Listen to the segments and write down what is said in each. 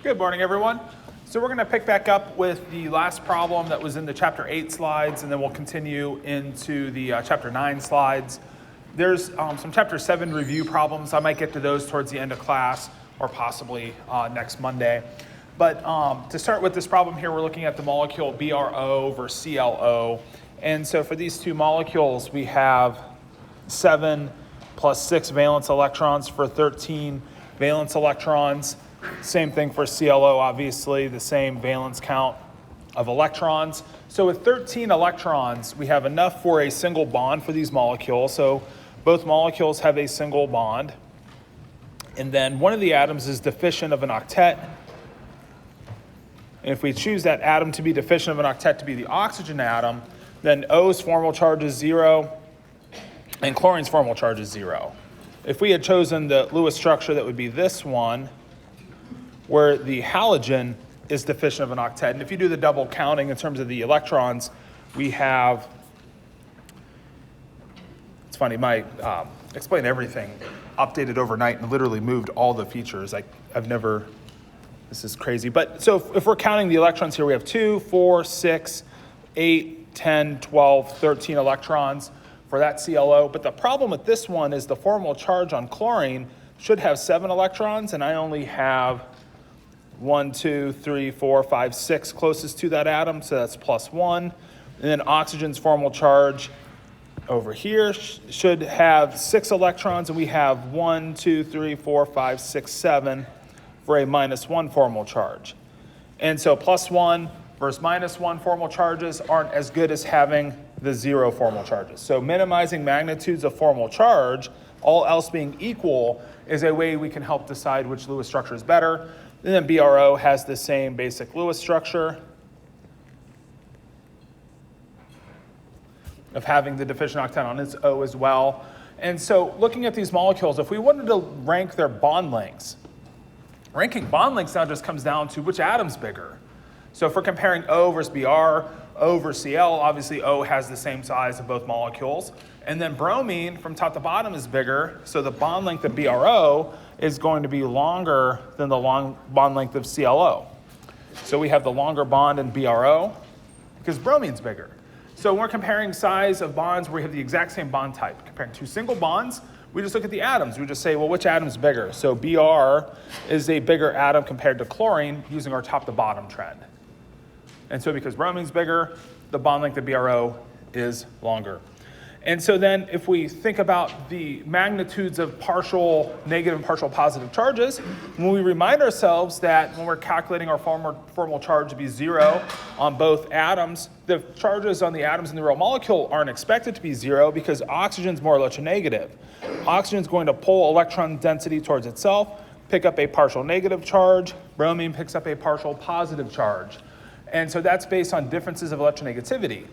Good morning, everyone. So we're going to pick back up with the last problem that was in the Chapter 8 slides, and then we'll continue into the Chapter 9 slides. There's some Chapter 7 review problems. I might get to those towards the end of class or possibly next Monday. But to start with this problem here, we're looking at the molecule BRO versus CLO. And so for these two molecules, we have 7 plus 6 valence electrons for 13 valence electrons. Same thing for CLO, obviously, the same valence count of electrons. So with 13 electrons, we have enough for a single bond for these molecules. So both molecules have a single bond. And then one of the atoms is deficient of an octet. And if we choose that atom to be deficient of an octet to be the oxygen atom, then O's formal charge is 0 and chlorine's formal charge is 0. If we had chosen the Lewis structure, that would be this one, where the halogen is deficient of an octet. And if you do the double counting in terms of the electrons, we have, it's funny, my Explain Everything updated overnight and literally moved all the features. This is crazy. But so if we're counting the electrons here, we have 2, 4, 6, 8, 10, 12, 13 electrons for that CLO. But the problem with this one is the formal charge on chlorine should have 7 electrons, and I only have 1, 2, 3, 4, 5, 6 closest to that atom, so that's +1. And then oxygen's formal charge over here should have 6 electrons, and we have 1, 2, 3, 4, 5, 6, 7 for a -1 formal charge. And so +1 versus -1 formal charges aren't as good as having the 0 formal charges. So minimizing magnitudes of formal charge, all else being equal, is a way we can help decide which Lewis structure is better. And then BRO has the same basic Lewis structure of having the deficient octet on its O as well. And so looking at these molecules, if we wanted to rank their bond lengths, ranking bond lengths now just comes down to which atom's bigger. So if we're comparing O versus BR, O versus CL, obviously O has the same size of both molecules. And then bromine from top to bottom is bigger, so the bond length of BRO is going to be longer than the long bond length of CLO. So we have the longer bond in BRO because bromine's bigger. So when we're comparing size of bonds where we have the exact same bond type, comparing two single bonds, we just look at the atoms. We just say, well, which atom's bigger? So BR is a bigger atom compared to chlorine using our top to bottom trend. And so because bromine's bigger, the bond length of BRO is longer. And so then if we think about the magnitudes of partial negative and partial positive charges, when we remind ourselves that when we're calculating our formal charge to be 0 on both atoms, the charges on the atoms in the real molecule aren't expected to be 0 because oxygen's more electronegative. Oxygen's going to pull electron density towards itself, pick up a partial negative charge. Bromine picks up a partial positive charge. And so that's based on differences of electronegativity.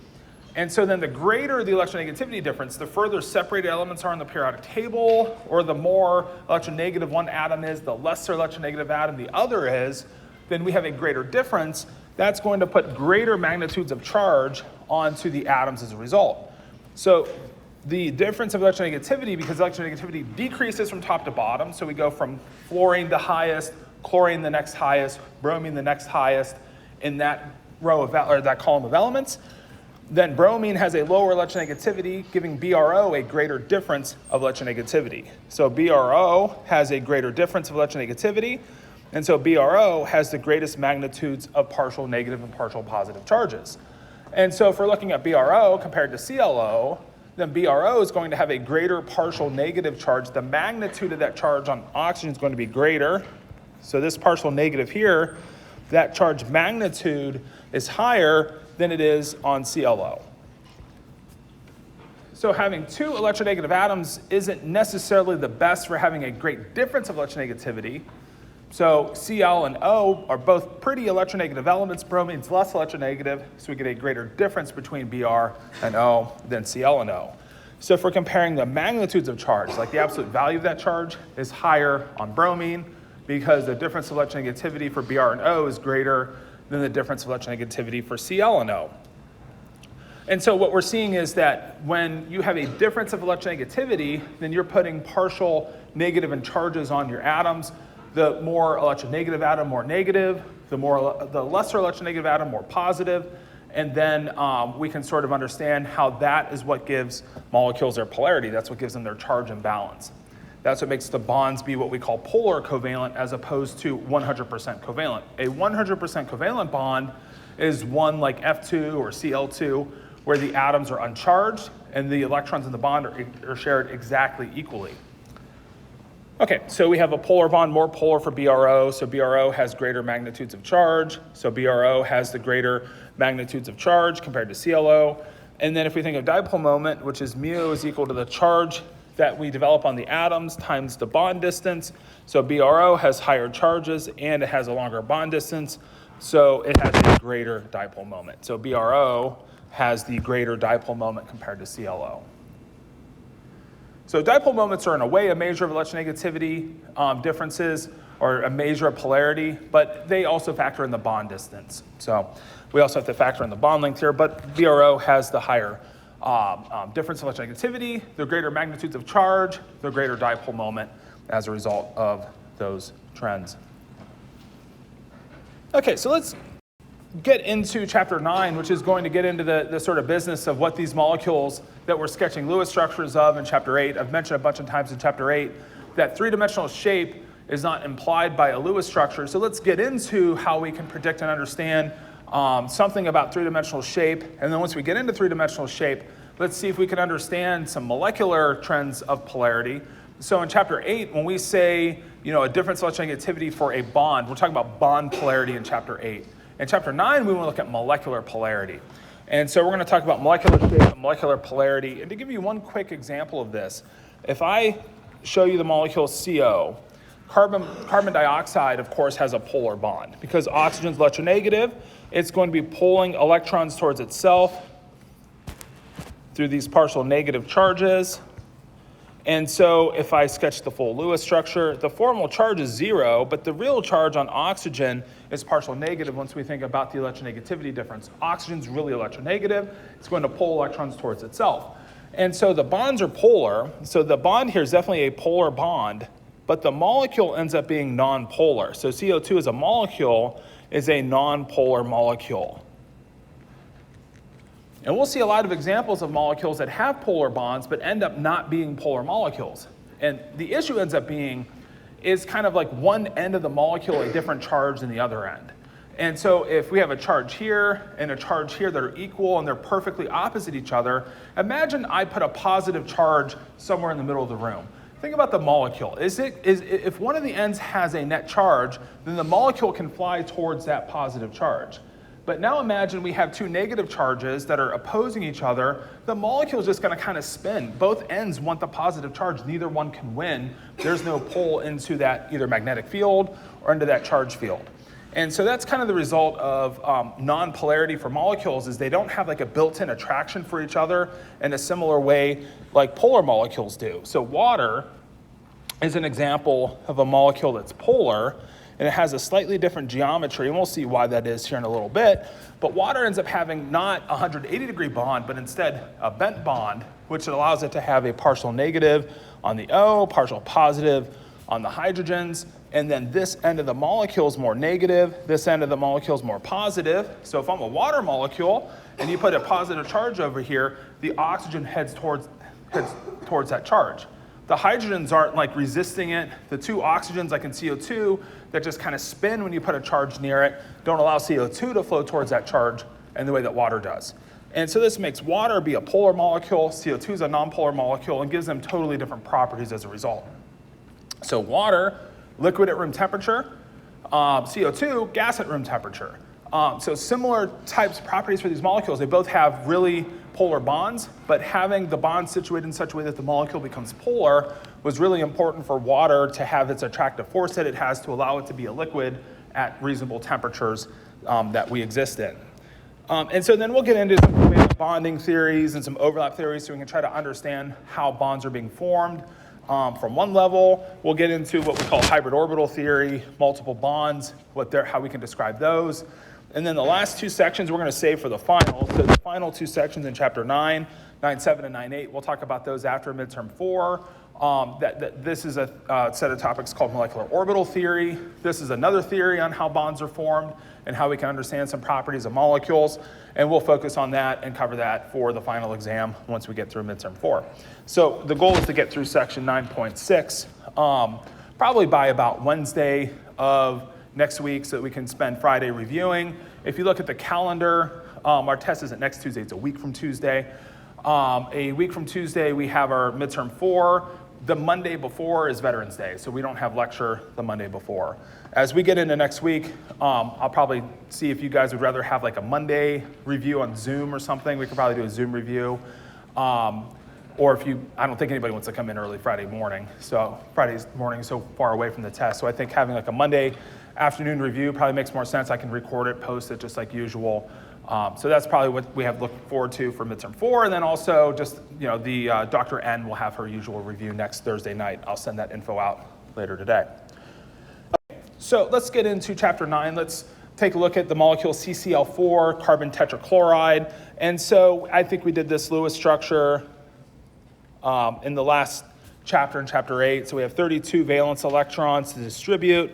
And so then the greater the electronegativity difference, the further separated elements are on the periodic table, or the more electronegative one atom is, the lesser electronegative atom the other is, then we have a greater difference. That's going to put greater magnitudes of charge onto the atoms as a result. So the difference of electronegativity, because electronegativity decreases from top to bottom, so we go from fluorine the highest, chlorine the next highest, bromine the next highest in that row of or that column of elements. Then bromine has a lower electronegativity, giving BRO a greater difference of electronegativity. So BRO has a greater difference of electronegativity, and so BRO has the greatest magnitudes of partial negative and partial positive charges. And so if we're looking at BRO compared to CLO, then BRO is going to have a greater partial negative charge. The magnitude of that charge on oxygen is going to be greater. So this partial negative here, that charge magnitude is higher than it is on CLO. So having two electronegative atoms isn't necessarily the best for having a great difference of electronegativity. So Cl and O are both pretty electronegative elements. Bromine's less electronegative, so we get a greater difference between Br and O than Cl and O. So if we're comparing the magnitudes of charge, like the absolute value of that charge is higher on bromine because the difference of electronegativity for Br and O is greater than the difference of electronegativity for Cl and O. And so what we're seeing is that when you have a difference of electronegativity, then you're putting partial negative and charges on your atoms. The more electronegative atom, more negative. The lesser electronegative atom, more positive. And then we can sort of understand how that is what gives molecules their polarity. That's what gives them their charge imbalance. That's what makes the bonds be what we call polar covalent as opposed to 100% covalent. A 100% covalent bond is one like F2 or Cl2, where the atoms are uncharged and the electrons in the bond are shared exactly equally. Okay, so we have a polar bond, more polar for BRO. So BRO has greater magnitudes of charge. So BRO has the greater magnitudes of charge compared to CLO. And then if we think of dipole moment, which is mu is equal to the charge that we develop on the atoms times the bond distance. So BRO has higher charges and it has a longer bond distance. So it has a greater dipole moment. So BRO has the greater dipole moment compared to CLO. So dipole moments are in a way a measure of electronegativity differences or a measure of polarity, but they also factor in the bond distance. So we also have to factor in the bond length here, but BRO has the higher difference in electronegativity, the greater magnitudes of charge, the greater dipole moment as a result of those trends. Okay, so let's get into chapter 9, which is going to get into the sort of business of what these molecules that we're sketching Lewis structures of in chapter 8. I've mentioned a bunch of times in chapter 8 that three-dimensional shape is not implied by a Lewis structure. So let's get into how we can predict and understand something about three-dimensional shape. And then once we get into three-dimensional shape, let's see if we can understand some molecular trends of polarity. So in chapter 8, when we say, a difference in electronegativity for a bond, we're talking about bond polarity in chapter 8. In chapter 9, we want to look at molecular polarity. And so we're going to talk about molecular shape and molecular polarity. And to give you one quick example of this, if I show you the molecule CO, carbon dioxide, of course, has a polar bond. Because oxygen's electronegative, it's going to be pulling electrons towards itself through these partial negative charges. And so if I sketch the full Lewis structure, the formal charge is 0, but the real charge on oxygen is partial negative once we think about the electronegativity difference. Oxygen's really electronegative. It's going to pull electrons towards itself. And so the bonds are polar. So the bond here is definitely a polar bond, but the molecule ends up being nonpolar. So CO2 as a molecule is a nonpolar molecule. And we'll see a lot of examples of molecules that have polar bonds but end up not being polar molecules. And the issue ends up being is kind of like one end of the molecule a different charge than the other end. And so if we have a charge here and a charge here that are equal and they're perfectly opposite each other, imagine I put a positive charge somewhere in the middle of the room. Think about the molecule. If one of the ends has a net charge, then the molecule can fly towards that positive charge. But now imagine we have two negative charges that are opposing each other. The molecule is just going to kind of spin. Both ends want the positive charge. Neither one can win. There's no pull into that either magnetic field or into that charge field. And so that's kind of the result of non-polarity for molecules is they don't have like a built-in attraction for each other in a similar way like polar molecules do. So water is an example of a molecule that's polar, and it has a slightly different geometry, and we'll see why that is here in a little bit. But water ends up having not a 180-degree bond, but instead a bent bond, which allows it to have a partial negative on the O, partial positive on the hydrogens, and then this end of the molecule is more negative, this end of the molecule is more positive. So if I'm a water molecule, and you put a positive charge over here, the oxygen heads towards that charge. The hydrogens aren't like resisting it. The two oxygens, like in CO2, that just kind of spin when you put a charge near it, don't allow CO2 to flow towards that charge in the way that water does. And so this makes water be a polar molecule, CO2 is a nonpolar molecule, and gives them totally different properties as a result. So water, liquid at room temperature, CO2, gas at room temperature. So similar types of properties for these molecules. They both have really polar bonds, but having the bond situated in such a way that the molecule becomes polar was really important for water to have its attractive force that it has to allow it to be a liquid at reasonable temperatures that we exist in. And so then we'll get into some bonding theories and some overlap theories so we can try to understand how bonds are being formed. From one level, we'll get into what we call hybrid orbital theory, multiple bonds, how we can describe those. And then the last two sections we're going to save for the final. So the final two sections in chapter 9, 9.7 and 9.8, we'll talk about those after midterm 4. This is a set of topics called molecular orbital theory. This is another theory on how bonds are formed and how we can understand some properties of molecules. And we'll focus on that and cover that for the final exam once we get through midterm 4. So the goal is to get through section 9.6 probably by about Wednesday of next week so that we can spend Friday reviewing. If you look at the calendar, our test isn't next Tuesday, it's a week from Tuesday. A week from Tuesday, we have our midterm 4. The Monday before is Veterans Day, so we don't have lecture the Monday before. As we get into next week, I'll probably see if you guys would rather have like a Monday review on Zoom or something. We could probably do a Zoom review. Or if you, I don't think anybody wants to come in early Friday morning. So Friday's morning is so far away from the test. So I think having like a Monday afternoon review probably makes more sense. I can record it, post it just like usual. So that's probably what we have looking forward to for midterm 4. And then also just, the Dr. N will have her usual review next Thursday night. I'll send that info out later today. Okay, so let's get into chapter 9. Let's take a look at the molecule CCl4, carbon tetrachloride. And so I think we did this Lewis structure in the last chapter, in chapter 8. So we have 32 valence electrons to distribute.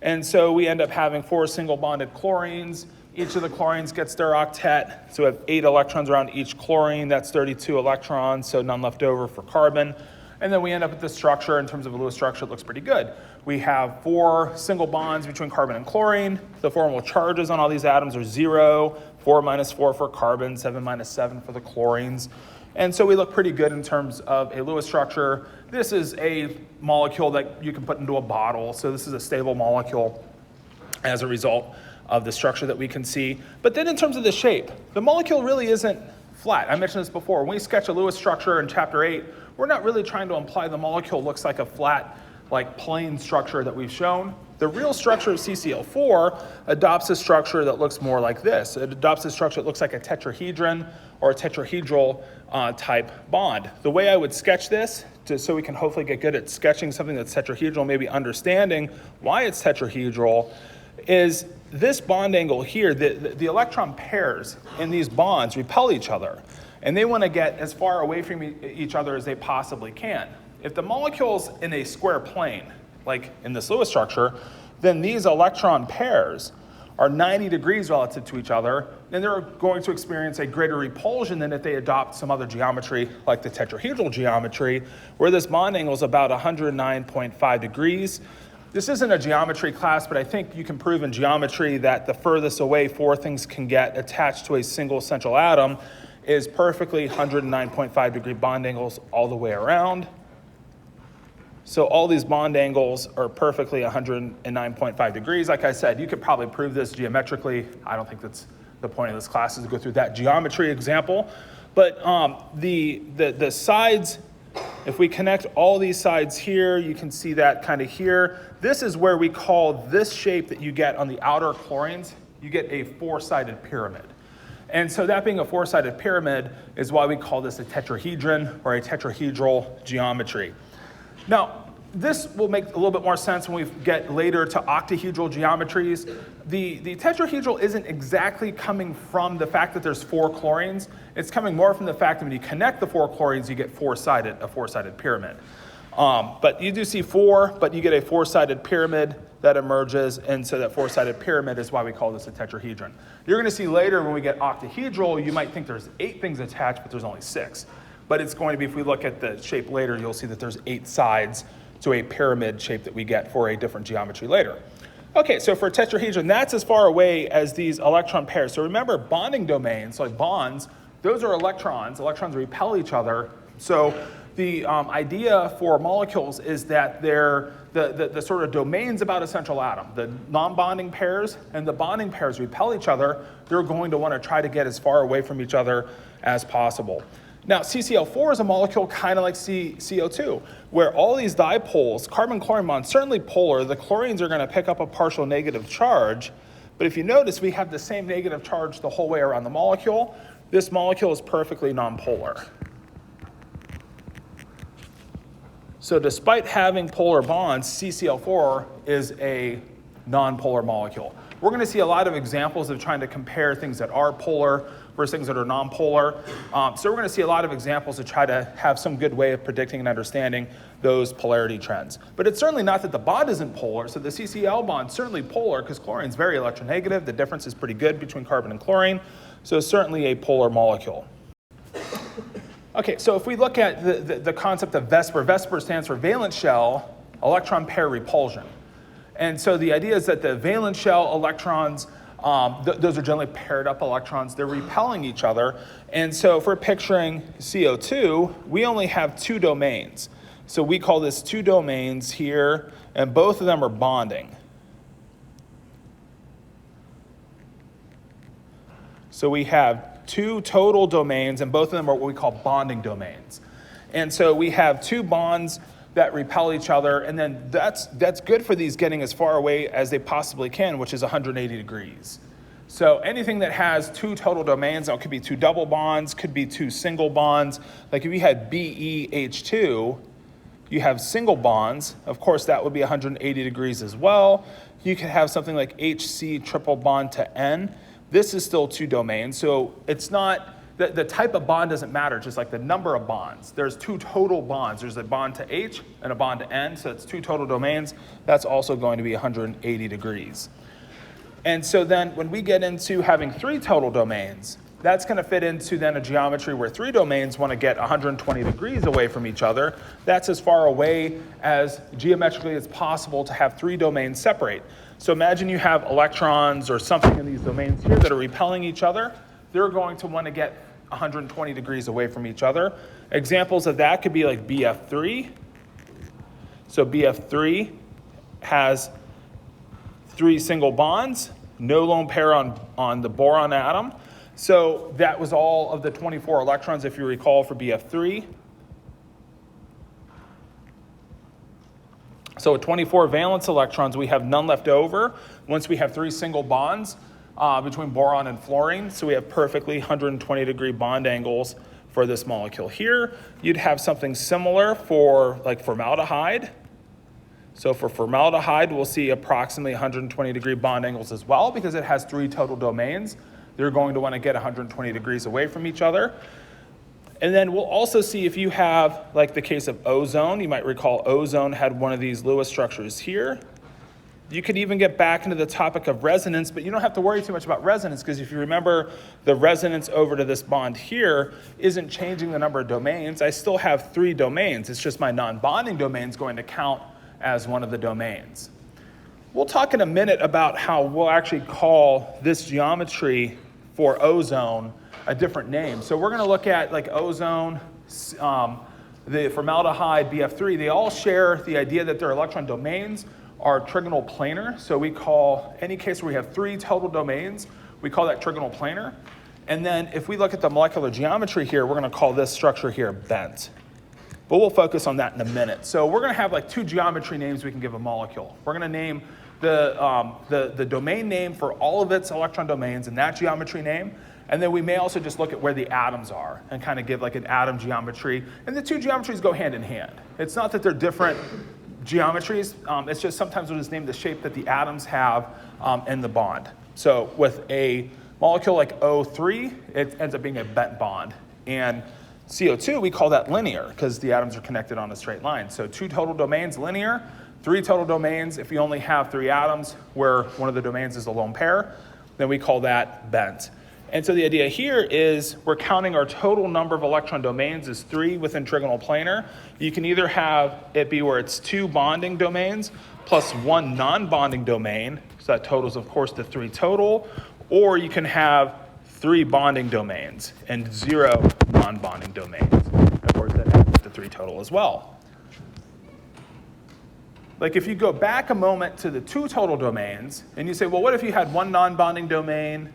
And so we end up having 4 single bonded chlorines. Each of the chlorines gets their octet. So we have 8 electrons around each chlorine. That's 32 electrons, so none left over for carbon. And then we end up with this structure. In terms of a Lewis structure, it looks pretty good. We have 4 single bonds between carbon and chlorine. The formal charges on all these atoms are 0, 4 minus 4 for carbon, 7 minus 7 for the chlorines. And so we look pretty good in terms of a Lewis structure. This is a molecule that you can put into a bottle. So this is a stable molecule as a result of the structure that we can see. But then in terms of the shape, the molecule really isn't flat. I mentioned this before. When we sketch a Lewis structure in chapter 8, we're not really trying to imply the molecule looks like a flat, like plane structure that we've shown. The real structure of CCl4 adopts a structure that looks more like this. It adopts a structure that looks like a tetrahedron or a tetrahedral type bond. The way I would sketch this, so we can hopefully get good at sketching something that's tetrahedral, maybe understanding why it's tetrahedral, is this bond angle here. The electron pairs in these bonds repel each other, and they want to get as far away from each other as they possibly can. If the molecule's in a square plane, like in this Lewis structure, then these electron pairs are 90 degrees relative to each other, and they're going to experience a greater repulsion than if they adopt some other geometry like the tetrahedral geometry, where this bond angle is about 109.5 degrees. This isn't a geometry class, but I think you can prove in geometry that the furthest away 4 things can get attached to a single central atom is perfectly 109.5 degree bond angles all the way around. So all these bond angles are perfectly 109.5 degrees. Like I said, you could probably prove this geometrically. I don't think that's the point of this class, is to go through that geometry example. But the sides, if we connect all these sides here, you can see that kind of here. This is where we call this shape that you get on the outer chlorines, you get a 4-sided pyramid. And so that being a 4-sided pyramid is why we call this a tetrahedron or a tetrahedral geometry. Now, this will make a little bit more sense when we get later to octahedral geometries. The tetrahedral isn't exactly coming from the fact that there's 4 chlorines. It's coming more from the fact that when you connect the 4 chlorines, you get a 4-sided pyramid. But you do see 4, but you get a 4-sided pyramid that emerges, and so that 4-sided pyramid is why we call this a tetrahedron. You're going to see later when we get octahedral, you might think there's 8 things attached, but there's only 6. But it's going to be, if we look at the shape later, you'll see that there's 8 sides to a pyramid shape that we get for a different geometry later. Okay, so for a tetrahedron, that's as far away as these electron pairs. So remember, bonding domains, like bonds, those are electrons. Electrons repel each other. So the idea for molecules is that they're the sort of domains about a central atom. The non-bonding pairs and the bonding pairs repel each other. They're going to want to try to get as far away from each other as possible. Now, CCl4 is a molecule kind of like CO2, where all these dipoles, carbon-chlorine bonds, certainly polar, the chlorines are going to pick up a partial negative charge. But if you notice, we have the same negative charge the whole way around the molecule. This molecule is perfectly nonpolar. So despite having polar bonds, CCl4 is a nonpolar molecule. We're going to see a lot of examples of trying to compare things that are polar versus things that are nonpolar. So we're going to see a lot of examples to try to have some good way of predicting and understanding those polarity trends. But it's certainly not that the bond isn't polar. So the CCl bond is certainly polar because chlorine is very electronegative. The difference is pretty good between carbon and chlorine. So it's certainly a polar molecule. Okay, so if we look at the concept of VSEPR, VSEPR stands for valence shell electron pair repulsion. And so the idea is that the valence shell electrons, those are generally paired up electrons, they're repelling each other. And so if we're picturing CO2, we only have two domains. So we call this two domains here, and both of them are bonding. So we have two total domains, and both of them are what we call bonding domains. And so we have two bonds that repel each other, and then that's good for these getting as far away as they possibly can, which is 180 degrees. So anything that has two total domains, now it could be two double bonds, could be two single bonds. Like if you had BeH2, you have single bonds. Of course, that would be 180 degrees as well. You could have something like HC triple bond to N. This is still two domains, so it's not, the type of bond doesn't matter, just like the number of bonds. There's two total bonds. There's a bond to H and a bond to N, so it's two total domains. That's also going to be 180 degrees. And so then when we get into having three total domains, that's going to fit into then a geometry where three domains want to get 120 degrees away from each other. That's as far away as geometrically as possible to have three domains separate. So imagine you have electrons or something in these domains here that are repelling each other. They're going to want to get 120 degrees away from each other. Examples of that could be like BF3. So BF3 has three single bonds, no lone pair on the boron atom. So that was all of the 24 electrons, if you recall, for BF3. So with 24 valence electrons, we have none left over once we have three single bonds between boron and fluorine. So we have perfectly 120 degree bond angles for this molecule here. You'd have something similar for like formaldehyde. So for formaldehyde, we'll see approximately 120 degree bond angles as well because it has three total domains. They're going to want to get 120 degrees away from each other. And then we'll also see if you have, like the case of ozone, you might recall ozone had one of these Lewis structures here. You could even get back into the topic of resonance, but you don't have to worry too much about resonance because if you remember the resonance over to this bond here isn't changing the number of domains. I still have three domains. It's just my non-bonding domain is going to count as one of the domains. We'll talk in a minute about how we'll actually call this geometry for ozone a different name. So we're going to look at like ozone, the formaldehyde, BF3. They all share the idea that their electron domains are trigonal planar. So we call any case where we have three total domains, we call that trigonal planar. And then if we look at the molecular geometry here, we're going to call this structure here bent. But we'll focus on that in a minute. So we're going to have like two geometry names we can give a molecule. We're going to name the domain name for all of its electron domains and that geometry name. And then we may also just look at where the atoms are and kind of give like an atom geometry. And the two geometries go hand in hand. It's not that they're different geometries. It's just sometimes we'll just name the shape that the atoms have in the bond. So with a molecule like O3, it ends up being a bent bond. And CO2, we call that linear because the atoms are connected on a straight line. So two total domains, linear. Three total domains, if you only have three atoms where one of the domains is a lone pair, then we call that bent. And so the idea here is we're counting our total number of electron domains as three within trigonal planar. You can either have it be where it's two bonding domains plus one non-bonding domain, so that totals, of course, the three total, or you can have three bonding domains and zero non-bonding domains. Of course, that has the three total as well. Like if you go back a moment to the two total domains and you say, well, what if you had one non-bonding domain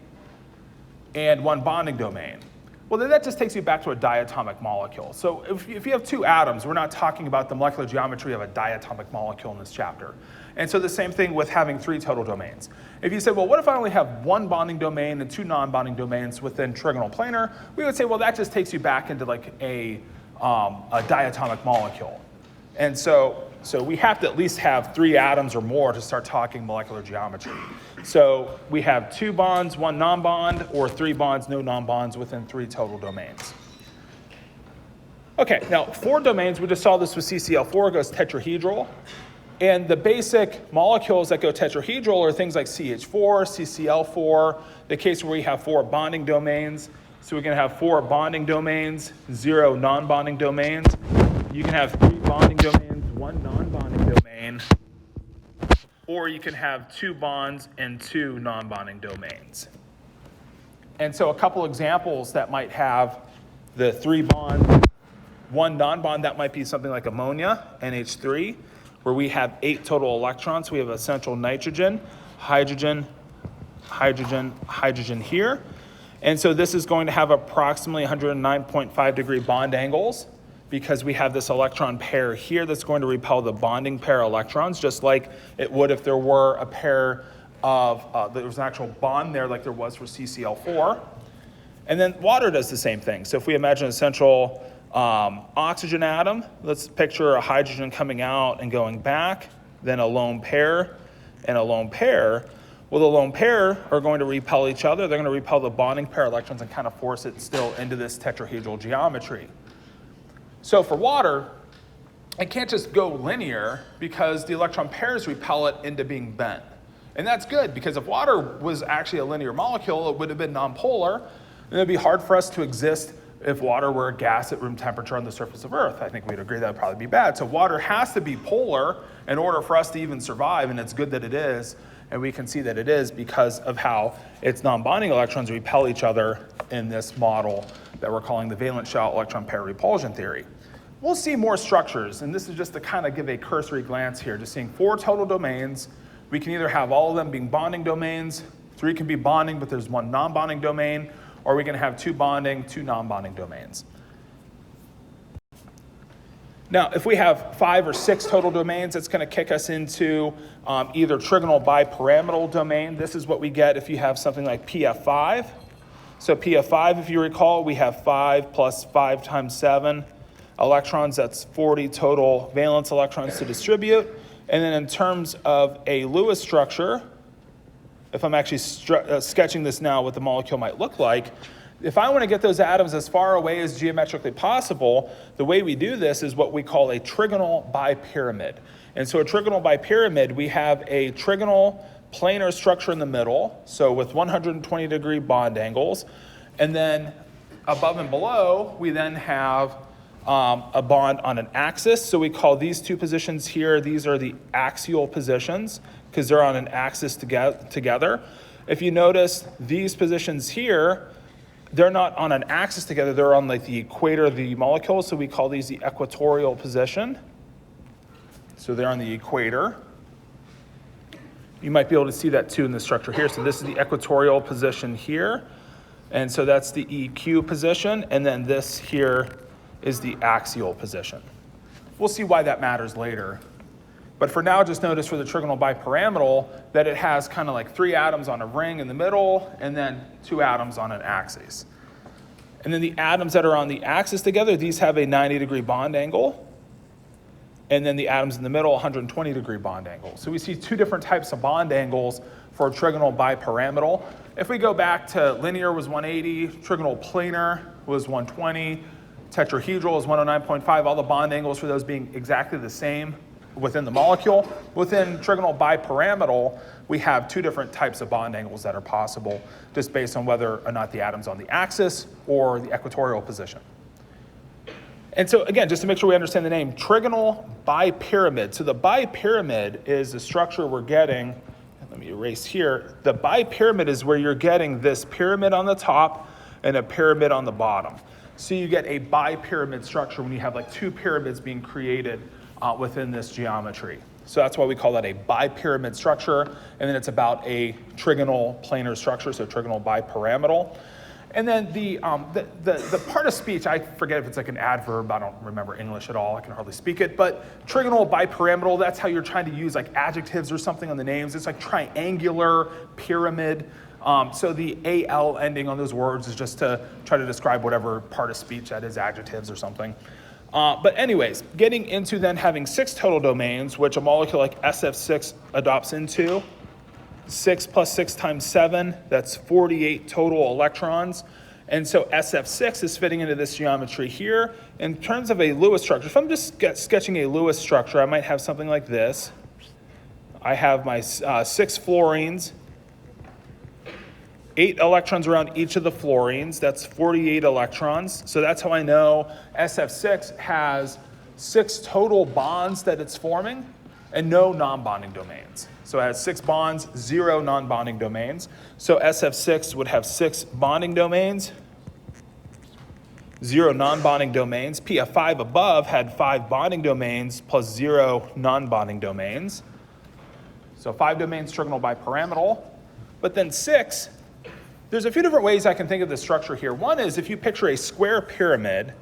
and one bonding domain? Well, then that just takes you back to a diatomic molecule. So if you have two atoms, we're not talking about the molecular geometry of a diatomic molecule in this chapter. And so the same thing with having three total domains. If you say, well, what if I only have one bonding domain and two non-bonding domains within trigonal planar? We would say, well, that just takes you back into like a diatomic molecule. And so we have to at least have 3 atoms or more to start talking molecular geometry. So we have 2 bonds, 1 non-bond, or 3 bonds, no non-bonds within 3 total domains. Okay, now 4 domains, we just saw this with CCl4, goes tetrahedral. And the basic molecules that go tetrahedral are things like CH4, CCl4, the case where we have 4 bonding domains. So we can have 4 bonding domains, 0 non-bonding domains. You can have 3 bonding domains, 1 non-bonding domain. Or you can have 2 bonds and 2 non-bonding domains. And so a couple examples that might have the 3 bonds, 1 non-bond, that might be something like ammonia, NH3, where we have 8 total electrons. We have essential nitrogen, hydrogen, hydrogen, hydrogen here. And so this is going to have approximately 109.5 degree bond angles because we have this electron pair here that's going to repel the bonding pair electrons, just like it would if there were a pair of, there was an actual bond there like there was for CCl4. And then water does the same thing. So if we imagine a central oxygen atom, let's picture a hydrogen coming out and going back, then a lone pair and a lone pair. Well, the lone pair are going to repel each other. They're going to repel the bonding pair electrons and kind of force it still into this tetrahedral geometry. So for water, it can't just go linear because the electron pairs repel it into being bent. And that's good because if water was actually a linear molecule, it would have been nonpolar, and it would be hard for us to exist if water were a gas at room temperature on the surface of Earth. I think we'd agree that would probably be bad. So water has to be polar in order for us to even survive, and it's good that it is. And we can see that it is because of how its non-bonding electrons repel each other in this model that we're calling the valence shell electron pair repulsion theory. We'll see more structures, and this is just to kind of give a cursory glance here, just seeing 4 total domains. We can either have all of them being bonding domains, 3 can be bonding, but there's 1 non-bonding domain, or we can have 2 bonding, 2 non-bonding domains. Now, if we have 5 or 6 total domains, it's going to kick us into either trigonal bipyramidal domain. This is what we get if you have something like PF5. So PF5, if you recall, we have 5 plus 5 times 7 electrons. That's 40 total valence electrons to distribute. And then in terms of a Lewis structure, if I'm actually sketching this now, what the molecule might look like, if I want to get those atoms as far away as geometrically possible, the way we do this is what we call a trigonal bipyramid. And so a trigonal bipyramid, we have a trigonal planar structure in the middle, so with 120 degree bond angles. And then above and below, we then have a bond on an axis. So we call these 2 positions here, these are the axial positions because they're on an axis together. If you notice these positions here, they're not on an axis together, they're on like the equator of the molecule, so we call these the equatorial position. So they're on the equator. You might be able to see that too in the structure here. So this is the equatorial position here, and so that's the EQ position, and then this here is the axial position. We'll see why that matters later. But for now, just notice for the trigonal bipyramidal that it has kind of like 3 atoms on a ring in the middle and then 2 atoms on an axis. And then the atoms that are on the axis together, these have a 90 degree bond angle. And then the atoms in the middle, 120 degree bond angle. So we see 2 different types of bond angles for trigonal bipyramidal. If we go back to linear was 180, trigonal planar was 120, tetrahedral is 109.5, all the bond angles for those being exactly the same within the molecule. Within trigonal bipyramidal, we have 2 different types of bond angles that are possible just based on whether or not the atom's on the axis or the equatorial position. And so again, just to make sure we understand the name, trigonal bipyramid. So the bipyramid is the structure we're getting. Let me erase here. The bipyramid is where you're getting this pyramid on the top and a pyramid on the bottom. So you get a bipyramid structure when you have like 2 pyramids being created within this geometry. So that's why we call that a bipyramid structure. And then it's about a trigonal planar structure, so trigonal bipyramidal. And then the part of speech, I forget if it's like an adverb, I don't remember English at all, I can hardly speak it, but trigonal bipyramidal, that's how you're trying to use like adjectives or something on the names. It's like triangular, pyramid. So the AL ending on those words is just to try to describe whatever part of speech that is, adjectives or something. But anyways, getting into then having 6 total domains, which a molecule like SF6 adopts into. 6 plus 6 times 7, that's 48 total electrons. And so SF6 is fitting into this geometry here. In terms of a Lewis structure, if I'm just sketching a Lewis structure, I might have something like this. I have my 6 fluorines, 8 electrons around each of the fluorines. That's 48 electrons. So that's how I know SF6 has 6 total bonds that it's forming and no non-bonding domains. So it has 6 bonds, 0 non-bonding domains. So SF6 would have 6 bonding domains, 0 non-bonding domains. PF5 above had 5 bonding domains plus 0 non-bonding domains. So 5 domains trigonal bipyramidal. But then 6, there's a few different ways I can think of the structure here. One is if you picture a square pyramid.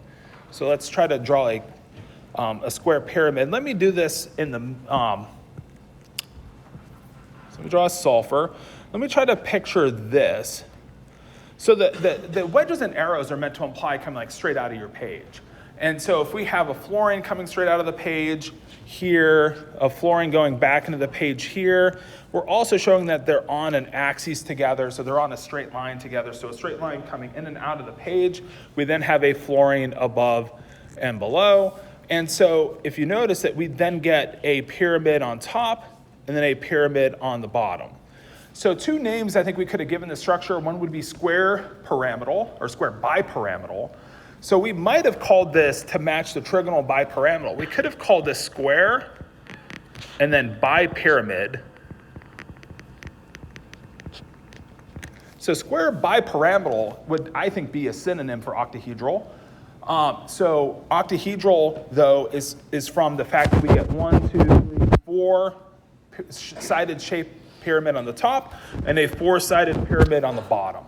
So let's try to draw a square pyramid. Let me do this in the, so let me draw a sulfur. Let me try to picture this. So the wedges and arrows are meant to imply coming like straight out of your page. And so if we have a fluorine coming straight out of the page here, a fluorine going back into the page here, we're also showing that they're on an axis together, so they're on a straight line together. So a straight line coming in and out of the page. We then have a fluorine above and below. And so if you notice that we then get a pyramid on top and then a pyramid on the bottom. So 2 names I think we could have given the structure. One would be square pyramidal or square bipyramidal. So we might have called this to match the trigonal bipyramidal. We could have called this square and then bipyramid. So square bipyramidal would, I think, be a synonym for octahedral. So octahedral, though, is from the fact that we get 1, 2, 3, 4 sided shaped pyramid on the top and a 4-sided pyramid on the bottom.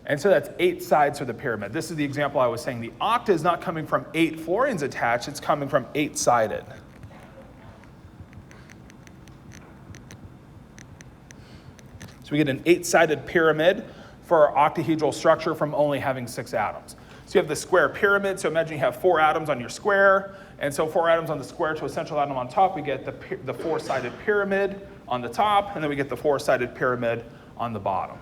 And so that's 8 sides for the pyramid. This is the example I was saying. The octa is not coming from 8 fluorines attached, it's coming from 8-sided. So we get an 8-sided pyramid for our octahedral structure from only having 6 atoms. So you have the square pyramid, so imagine you have 4 atoms on your square, and so 4 atoms on the square to a central atom on top, we get the 4-sided pyramid on the top, and then we get the 4-sided pyramid on the bottom.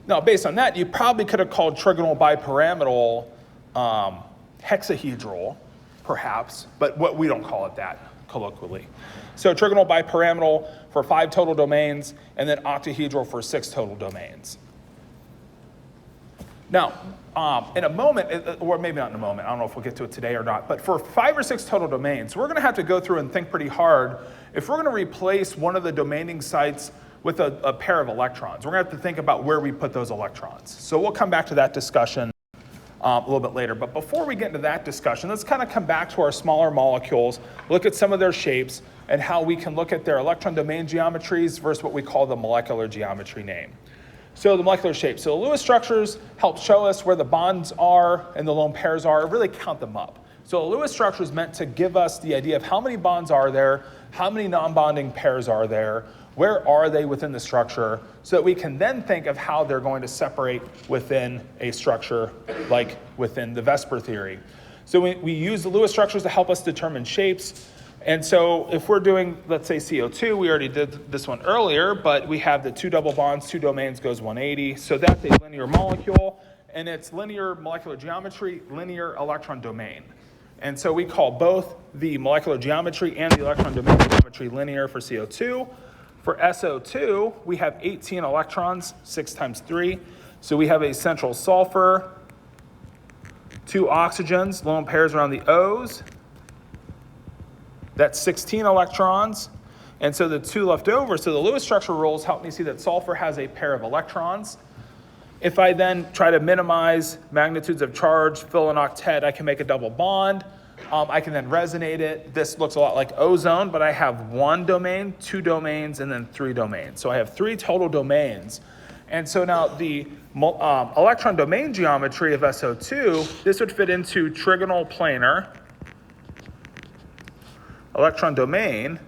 Now, based on that, you probably could have called trigonal bipyramidal hexahedral, perhaps, but we don't call it that colloquially. So trigonal bipyramidal for 5 total domains, and then octahedral for 6 total domains. Now, in a moment, or maybe not in a moment, I don't know if we'll get to it today or not, but for 5 or 6 total domains, we're gonna have to go through and think pretty hard if we're gonna replace one of the domaining sites with a pair of electrons. We're gonna have to think about where we put those electrons. So we'll come back to that discussion a little bit later. But before we get into that discussion, let's kind of come back to our smaller molecules, look at some of their shapes, and how we can look at their electron domain geometries versus what we call the molecular geometry name. So the molecular shape. So the Lewis structures help show us where the bonds are and the lone pairs are, really count them up. So a Lewis structure is meant to give us the idea of how many bonds are there, how many non-bonding pairs are there, where are they within the structure, so that we can then think of how they're going to separate within a structure, like within the Vesper theory. So we use the Lewis structures to help us determine shapes. And so if we're doing, let's say CO2, we already did this one earlier, but we have the 2 double bonds, 2 domains goes 180. So that's a linear molecule, and it's linear molecular geometry, linear electron domain. And so we call both the molecular geometry and the electron domain geometry linear for CO2. For SO2, we have 18 electrons, 6 times 3. So we have a central sulfur, 2 oxygens, lone pairs around the O's. That's 16 electrons. And so the 2 left over, so the Lewis structure rules help me see that sulfur has a pair of electrons. If I then try to minimize magnitudes of charge, fill an octet, I can make a double bond. I can then resonate it. This looks a lot like ozone, but I have 1 domain, 2 domains, and then 3 domains. So I have 3 total domains. And so now the electron domain geometry of SO2, this would fit into trigonal planar electron domain.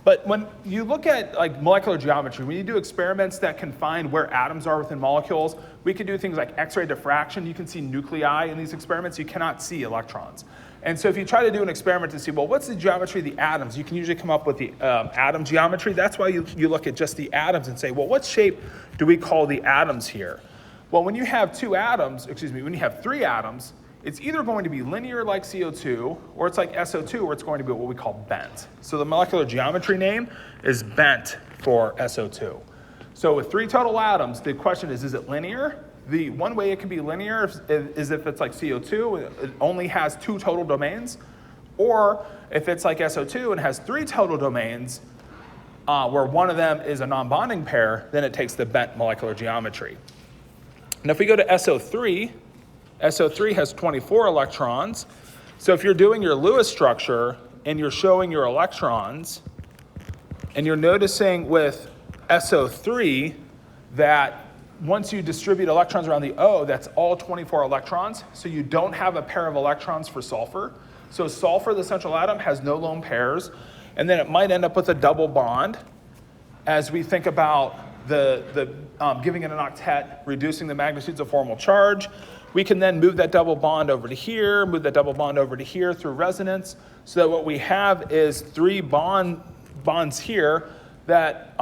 But when you look at like molecular geometry, when you do experiments that can find where atoms are within molecules, we can do things like X-ray diffraction. You can see nuclei in these experiments. You cannot see electrons. And so if you try to do an experiment to see, well, what's the geometry of the atoms? You can usually come up with the atom geometry. That's why you look at just the atoms and say, well, what shape do we call the atoms here? Well, when you have when you have three atoms, it's either going to be linear like CO2, or it's like SO2, or it's going to be what we call bent. So the molecular geometry name is bent for SO2. So with three total atoms, the question is it linear? The one way it can be linear is if it's like CO2, it only has two total domains. Or if it's like SO2 and has three total domains, where one of them is a non-bonding pair, then it takes the bent molecular geometry. And if we go to SO3, SO3 has 24 electrons. So if you're doing your Lewis structure and you're showing your electrons, and you're noticing with SO3 that once you distribute electrons around the O, that's all 24 electrons. So you don't have a pair of electrons for sulfur. So sulfur, the central atom, has no lone pairs. And then it might end up with a double bond as we think about giving it an octet, reducing the magnitudes of formal charge. We can then move that double bond over to here, move that double bond over to here through resonance, so that what we have is three bonds here that,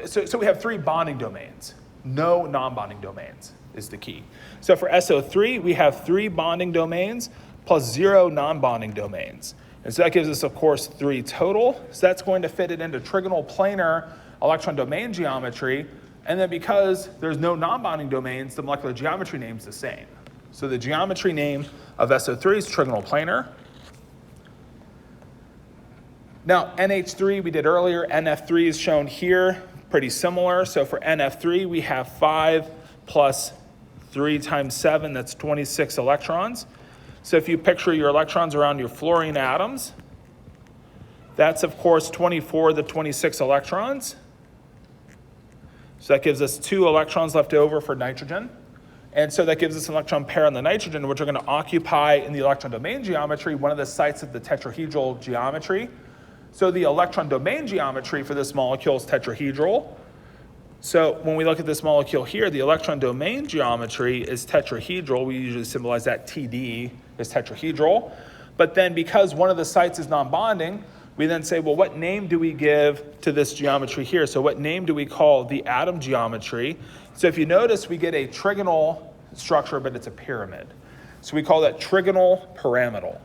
so we have three bonding domains. No non-bonding domains is the key. So for SO3, we have three bonding domains plus 0 non-bonding domains. And so that gives us, of course, 3 total. So that's going to fit it into trigonal planar electron domain geometry. And then because there's no non-bonding domains, the molecular geometry name is the same. So the geometry name of SO3 is trigonal planar. Now, NH3 we did earlier. NF3 is shown here, pretty similar. So for NF3, we have 5 plus 3 times 7, that's 26 electrons. So if you picture your electrons around your fluorine atoms, that's, of course, 24 to 26 electrons. So that gives us 2 electrons left over for nitrogen. And so that gives us an electron pair on the nitrogen, which are going to occupy in the electron domain geometry one of the sites of the tetrahedral geometry. So the electron domain geometry for this molecule is tetrahedral. So when we look at this molecule here, the electron domain geometry is tetrahedral. We usually symbolize that TD as tetrahedral. But then because one of the sites is non-bonding, we then say, well, what name do we give to this geometry here? So what name do we call the atom geometry? So if you notice, we get a trigonal structure, but it's a pyramid. So we call that trigonal pyramidal.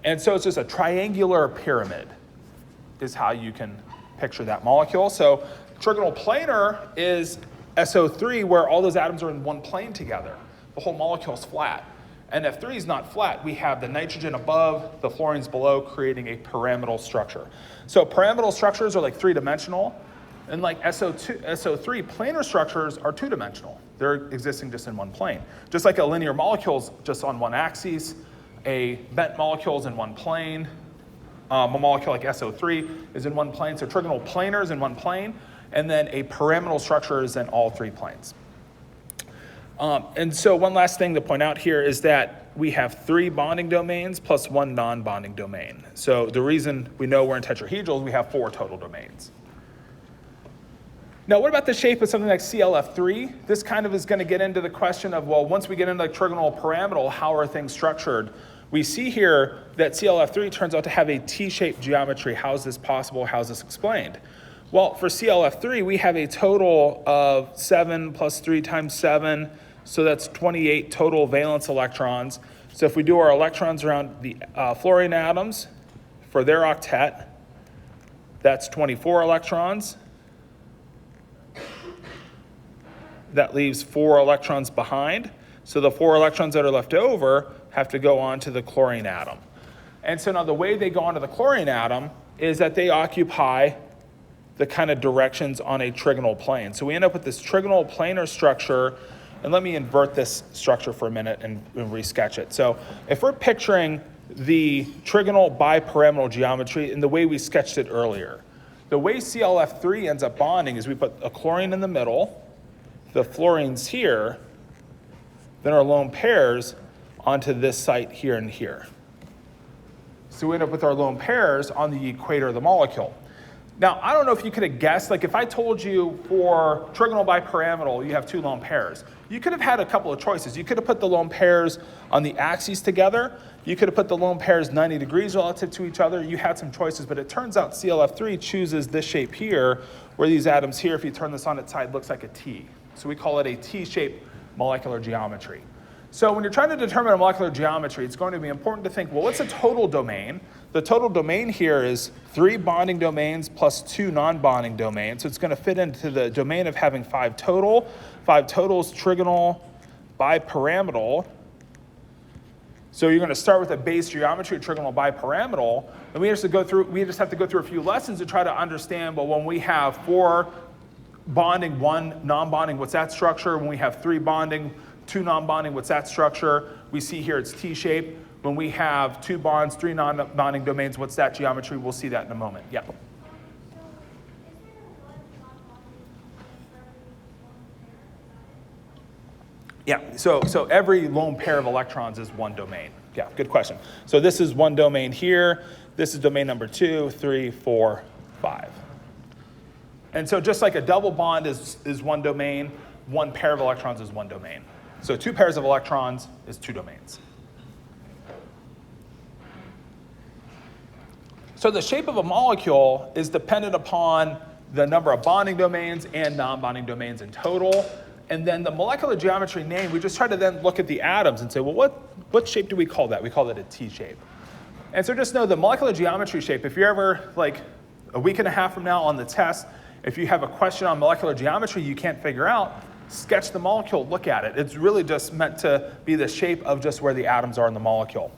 And so it's just a triangular pyramid is how you can picture that molecule. So trigonal planar is SO3, where all those atoms are in one plane together. The whole molecule is flat. NF3 is not flat. We have the nitrogen above, the fluorines below, creating a pyramidal structure. So pyramidal structures are like 3-dimensional, and like SO3, planar structures are 2-dimensional. They're existing just in one plane. Just like a linear molecule is just on one axis, a bent molecule is in one plane, a molecule like SO3 is in one plane, so trigonal planar is in one plane, and then a pyramidal structure is in all 3 planes. And so one last thing to point out here is that we have 3 bonding domains plus 1 non-bonding domain. So the reason we know we're in tetrahedral is we have 4 total domains. Now, what about the shape of something like CLF3? This kind of is going to get into the question of, well, once we get into like trigonal pyramidal, how are things structured? We see here that CLF3 turns out to have a T-shaped geometry. How is this possible? How is this explained? Well, for CLF3, we have a total of 7 plus 3 times 7, so that's 28 total valence electrons. So if we do our electrons around the fluorine atoms for their octet, that's 24 electrons. That leaves 4 electrons behind. So the 4 electrons that are left over have to go on to the chlorine atom. And so now the way they go onto the chlorine atom is that they occupy the kind of directions on a trigonal plane. So we end up with this trigonal planar structure, and let me invert this structure for a minute and resketch it. So if we're picturing the trigonal bipyramidal geometry in the way we sketched it earlier, the way CLF3 ends up bonding is we put a chlorine in the middle, the fluorines here, then our lone pairs onto this site here and here. So we end up with our lone pairs on the equator of the molecule. Now, I don't know if you could have guessed, like if I told you for trigonal bipyramidal, you have two lone pairs, you could have had a couple of choices. You could have put the lone pairs on the axes together. You could have put the lone pairs 90 degrees relative to each other. You had some choices, but it turns out CLF3 chooses this shape here, where these atoms here, if you turn this on its side, looks like a T. So we call it a T-shaped molecular geometry. So when you're trying to determine a molecular geometry, it's going to be important to think, well, what's a total domain? The total domain here is 3 bonding domains plus 2 non-bonding domains. So it's going to fit into the domain of having 5 total. 5 totals, trigonal, bipyramidal. So you're going to start with a base geometry, trigonal bipyramidal, and we just have to go through a few lessons to try to understand, well, when we have 4 bonding, 1 non-bonding, what's that structure? When we have 3 bonding, 2 non-bonding, what's that structure? We see here it's T-shaped. When we have 2 bonds, 3 non-bonding domains, what's that geometry? We'll see that in a moment. Yeah. Yeah, so every lone pair of electrons is one domain. Yeah, good question. So this is one domain here. This is domain number 2, 3, 4, 5. And so just like a double bond is one domain, one pair of electrons is one domain. So 2 pairs of electrons is 2 domains. So the shape of a molecule is dependent upon the number of bonding domains and non-bonding domains in total. And then the molecular geometry name, we just try to then look at the atoms and say, well, what shape do we call that? We call it a T-shape. And so just know the molecular geometry shape, if you're ever like a week and a half from now on the test, if you have a question on molecular geometry you can't figure out, sketch the molecule, look at it. It's really just meant to be the shape of just where the atoms are in the molecule.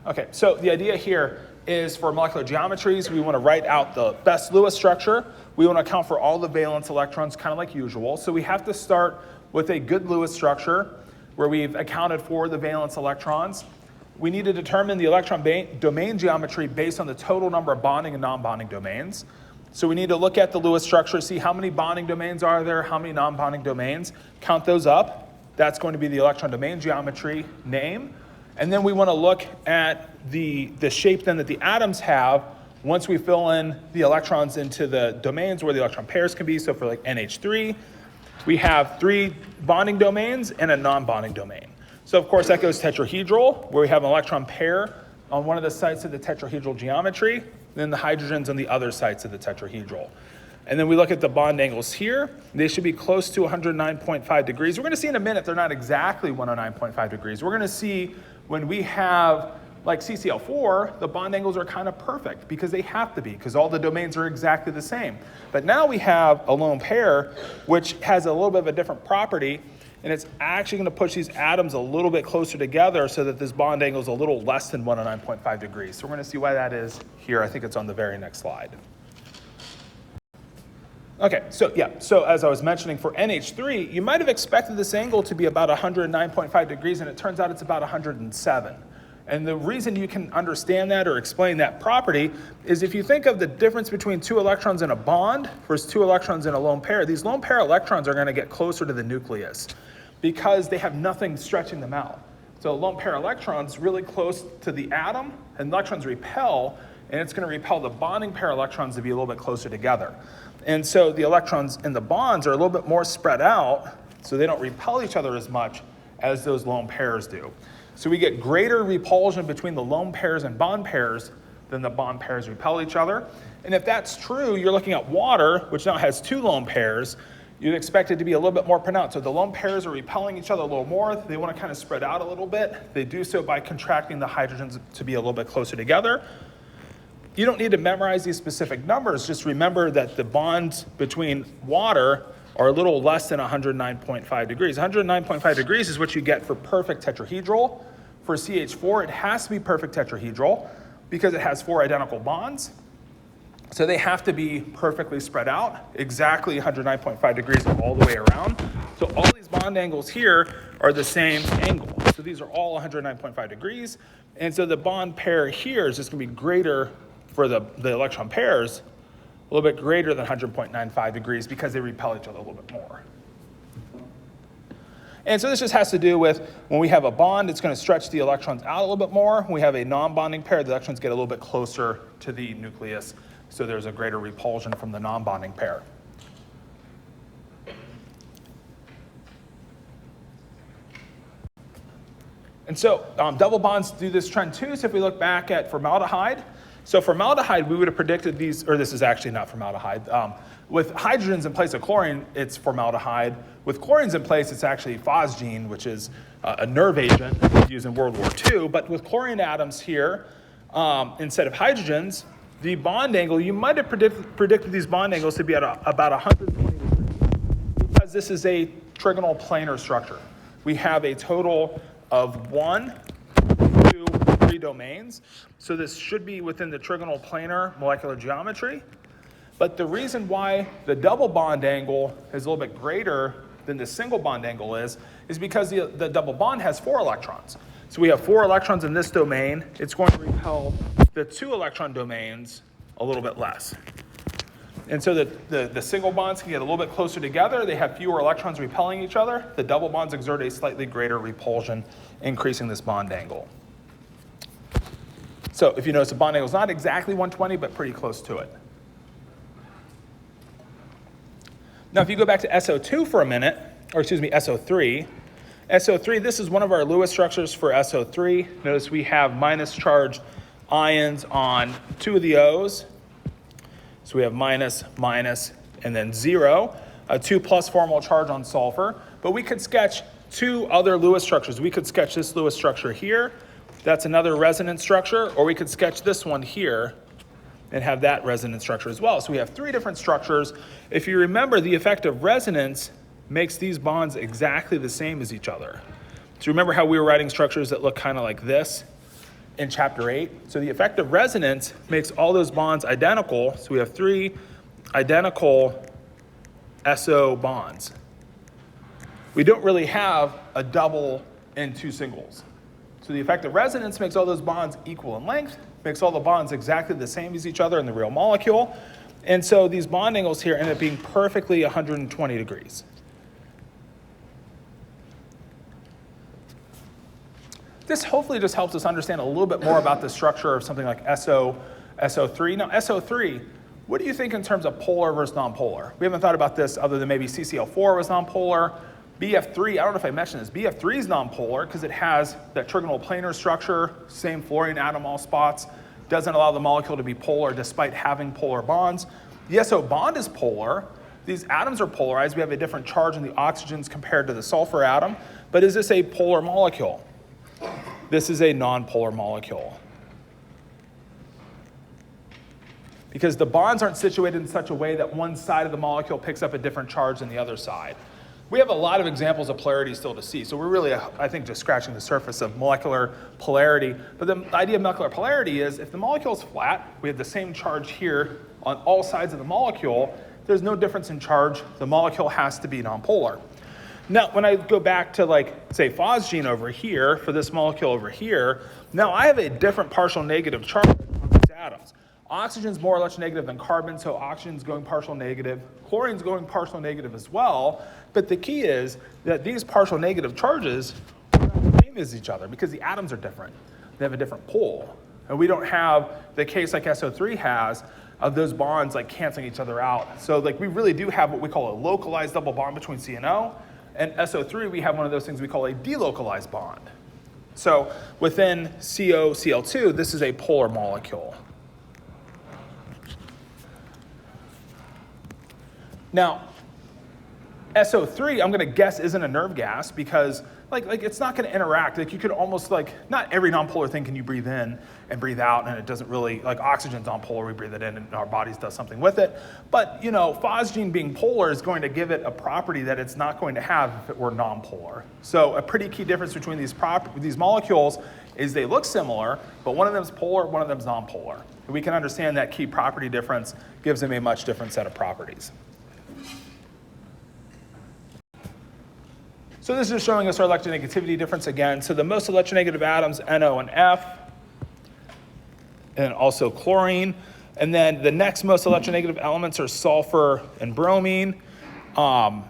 Okay, so the idea here is for molecular geometries, we want to write out the best Lewis structure. We want to account for all the valence electrons, kind of like usual. So we have to start with a good Lewis structure where we've accounted for the valence electrons. We need to determine the electron domain geometry based on the total number of bonding and non-bonding domains. So we need to look at the Lewis structure, see how many bonding domains are there, how many non-bonding domains, count those up. That's going to be the electron domain geometry name. And then we want to look at the shape then that the atoms have once we fill in the electrons into the domains where the electron pairs can be. So for like NH3, we have 3 bonding domains and a non-bonding domain. So of course that goes tetrahedral, where we have an electron pair on one of the sites of the tetrahedral geometry, then the hydrogens on the other sites of the tetrahedral. And then we look at the bond angles here. They should be close to 109.5 degrees. We're going to see in a minute they're not exactly 109.5 degrees. We're going to see when we have like CCl4, the bond angles are kind of perfect because they have to be, because all the domains are exactly the same. But now we have a lone pair, which has a little bit of a different property, and it's actually going to push these atoms a little bit closer together so that this bond angle is a little less than 109.5 degrees. So we're going to see why that is here. I think it's on the very next slide. Okay, so as I was mentioning, for NH3, you might have expected this angle to be about 109.5 degrees, and it turns out it's about 107. And the reason you can understand that or explain that property is if you think of the difference between 2 electrons in a bond versus 2 electrons in a lone pair, these lone pair electrons are going to get closer to the nucleus because they have nothing stretching them out. So a lone pair electron is really close to the atom, and electrons repel, and it's going to repel the bonding pair electrons to be a little bit closer together. And so the electrons in the bonds are a little bit more spread out, so they don't repel each other as much as those lone pairs do. So we get greater repulsion between the lone pairs and bond pairs than the bond pairs repel each other. And if that's true, you're looking at water, which now has 2 lone pairs. You'd expect it to be a little bit more pronounced. So the lone pairs are repelling each other a little more. They want to kind of spread out a little bit. They do so by contracting the hydrogens to be a little bit closer together. You don't need to memorize these specific numbers. Just remember that the bonds between water are a little less than 109.5 degrees. 109.5 degrees is what you get for perfect tetrahedral. For CH4, it has to be perfect tetrahedral because it has 4 identical bonds. So they have to be perfectly spread out, exactly 109.5 degrees all the way around. So all these bond angles here are the same angle. So these are all 109.5 degrees. And so the bond pair here is just going to be greater for the electron pairs, a little bit greater than 100.95 degrees because they repel each other a little bit more. And so this just has to do with when we have a bond, it's going to stretch the electrons out a little bit more. When we have a non-bonding pair, the electrons get a little bit closer to the nucleus So there's a greater repulsion from the non-bonding pair. And so double bonds do this trend too. So if we look back at formaldehyde, so formaldehyde, we would have predicted these, or this is actually not formaldehyde. With hydrogens in place of chlorine, it's formaldehyde. With chlorines in place, it's actually phosgene, which is a nerve agent used in World War II. But with chlorine atoms here, instead of hydrogens, the bond angle, you might have predicted these bond angles to be at about 120 degrees, because this is a trigonal planar structure. We have a total of 1, 2, 3 domains. So this should be within the trigonal planar molecular geometry. But the reason why the double bond angle is a little bit greater than the single bond angle is because the double bond has 4 electrons. So we have 4 electrons in this domain. It's going to repel the 2 electron domains a little bit less. And so the single bonds can get a little bit closer together. They have fewer electrons repelling each other. The double bonds exert a slightly greater repulsion, increasing this bond angle. So if you notice, the bond angle is not exactly 120, but pretty close to it. Now, if you go back to SO2 for a minute, or excuse me, SO3. SO3, this is one of our Lewis structures for SO3. Notice we have minus charged ions on 2 of the O's. So we have minus, minus, and then 0. A 2 plus formal charge on sulfur. But we could sketch 2 other Lewis structures. We could sketch this Lewis structure here. That's another resonance structure. Or we could sketch this one here and have that resonance structure as well. So we have 3 different structures. If you remember, the effect of resonance makes these bonds exactly the same as each other. So remember how we were writing structures that look kind of like this in chapter 8? So the effect of resonance makes all those bonds identical. So we have 3 identical SO bonds. We don't really have a double and 2 singles. So the effect of resonance makes all those bonds equal in length, makes all the bonds exactly the same as each other in the real molecule. And so these bond angles here end up being perfectly 120 degrees. This hopefully just helps us understand a little bit more about the structure of something like SO3. Now, SO3, what do you think in terms of polar versus nonpolar? We haven't thought about this other than maybe CCl4 was nonpolar. BF3, I don't know if I mentioned this, BF3 is nonpolar because it has that trigonal planar structure, same fluorine atom all spots, doesn't allow the molecule to be polar despite having polar bonds. The SO bond is polar. These atoms are polarized. We have a different charge in the oxygens compared to the sulfur atom. But is this a polar molecule? This is a nonpolar molecule. Because the bonds aren't situated in such a way that one side of the molecule picks up a different charge than the other side. We have a lot of examples of polarity still to see. So we're really, I think, just scratching the surface of molecular polarity. But the idea of molecular polarity is if the molecule is flat, we have the same charge here on all sides of the molecule, there's no difference in charge. The molecule has to be nonpolar. Now, when I go back to, like, say, phosgene over here, for this molecule over here, now I have a different partial negative charge on these atoms. Oxygen's more or less negative than carbon, so oxygen's going partial negative. Chlorine's going partial negative as well. But the key is that these partial negative charges are not the same as each other because the atoms are different. They have a different pole. And we don't have the case like SO3 has of those bonds like canceling each other out. So like we really do have what we call a localized double bond between C and O. And SO3, we have one of those things we call a delocalized bond. So within COCl2, this is a polar molecule. Now, SO3, I'm going to guess isn't a nerve gas because like it's not going to interact. Like you could almost not every nonpolar thing can you breathe in and breathe out, and it doesn't really, like oxygen's nonpolar, we breathe it in and our bodies does something with it. But phosgene being polar is going to give it a property that it's not going to have if it were nonpolar. So a pretty key difference between these molecules is they look similar, but one of them is polar, one of them is nonpolar. And we can understand that key property difference gives them a much different set of properties. So this is showing us our electronegativity difference again. So the most electronegative atoms, NO and F, and also chlorine. And then the next most electronegative elements are sulfur and bromine. And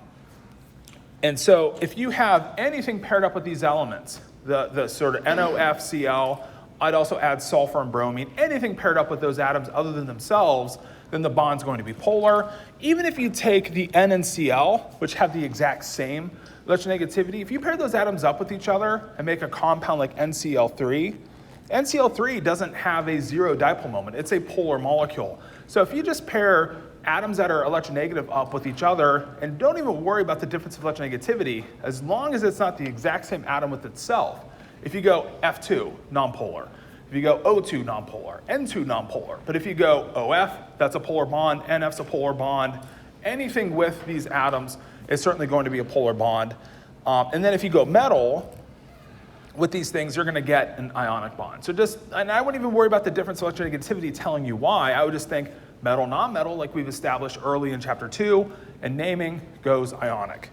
so if you have anything paired up with these elements, the sort of NOFCl I'd also add sulfur and bromine. Anything paired up with those atoms other than themselves, then the bond's going to be polar. Even if you take the N and Cl, which have the exact same electronegativity, if you pair those atoms up with each other and make a compound like NCl3, NCl3 doesn't have a zero dipole moment. It's a polar molecule. So if you just pair atoms that are electronegative up with each other and don't even worry about the difference of electronegativity, as long as it's not the exact same atom with itself. If you go F2, nonpolar. If you go O2, nonpolar. N2, nonpolar. But if you go OF, that's a polar bond. NF's a polar bond. Anything with these atoms is certainly going to be a polar bond. And then if you go metal, with these things, you're going to get an ionic bond. So and I wouldn't even worry about the difference of electronegativity telling you why. I would just think metal, non-metal, like we've established early in chapter 2, and naming goes ionic.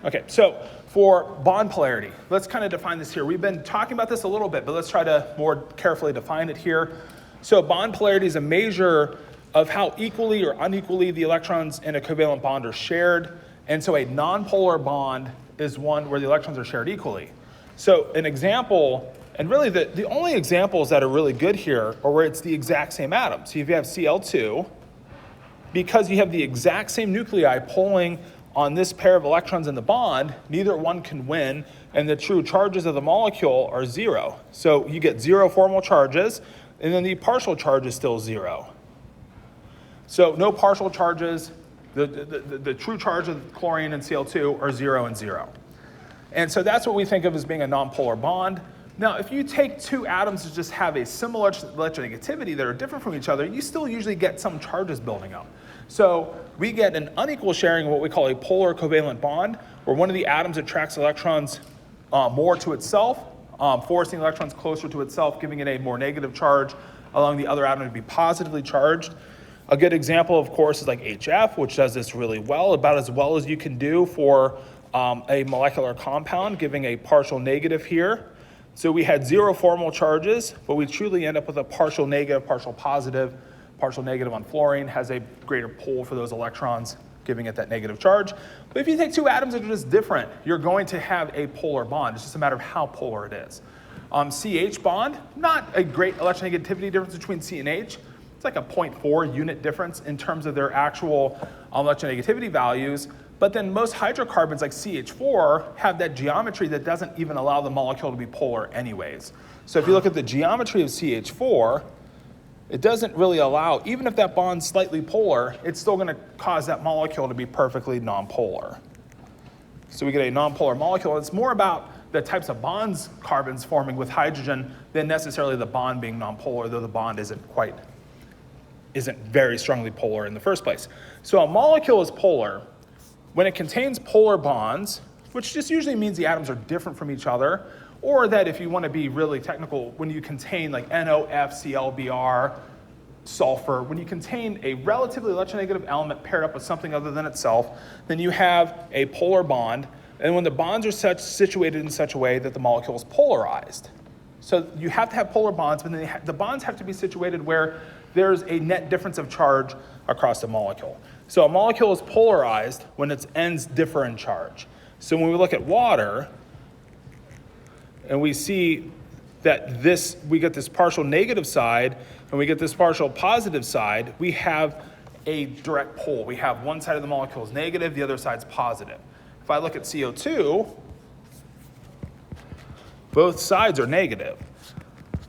Okay, so for bond polarity, let's kind of define this here. We've been talking about this a little bit, but let's try to more carefully define it here. So bond polarity is a measure of how equally or unequally the electrons in a covalent bond are shared. And so a nonpolar bond is one where the electrons are shared equally. So an example, and really the only examples that are really good here are where it's the exact same atom. So if you have Cl2, because you have the exact same nuclei pulling on this pair of electrons in the bond, neither one can win, and the true charges of the molecule are zero. So you get zero formal charges, and then the partial charge is still zero. So no partial charges. The true charge of chlorine and Cl2 are 0 and 0. And so that's what we think of as being a nonpolar bond. Now, if you take two atoms that just have a similar electronegativity that are different from each other, you still usually get some charges building up. So we get an unequal sharing of what we call a polar covalent bond, where one of the atoms attracts electrons more to itself, forcing electrons closer to itself, giving it a more negative charge, allowing the other atom to be positively charged. A good example, of course, is like HF, which does this really well, about as well as you can do for a molecular compound, giving a partial negative here. So we had zero formal charges, but we truly end up with a partial negative, partial positive. Partial negative on fluorine has a greater pull for those electrons, giving it that negative charge. But if you take two atoms that are just different, you're going to have a polar bond. It's just a matter of how polar it is. CH bond, not a great electronegativity difference between C and H. It's like a 0.4 unit difference in terms of their actual electronegativity values. But then most hydrocarbons like CH4 have that geometry that doesn't even allow the molecule to be polar anyways. So if you look at the geometry of CH4, it doesn't really allow, even if that bond's slightly polar, it's still going to cause that molecule to be perfectly nonpolar. So we get a nonpolar molecule. It's more about the types of bonds carbons forming with hydrogen than necessarily the bond being nonpolar, though the bond isn't very strongly polar in the first place. So a molecule is polar when it contains polar bonds, which just usually means the atoms are different from each other, or that if you want to be really technical, when you contain like NOF, ClBr, sulfur, when you contain a relatively electronegative element paired up with something other than itself, then you have a polar bond, and when the bonds are situated in such a way that the molecule is polarized. So you have to have polar bonds, but then the bonds have to be situated where there's a net difference of charge across the molecule. So a molecule is polarized when its ends differ in charge. So when we look at water, and we see that we get this partial negative side, and we get this partial positive side, we have a direct pole. We have one side of the molecule is negative, the other side's positive. If I look at CO2, both sides are negative.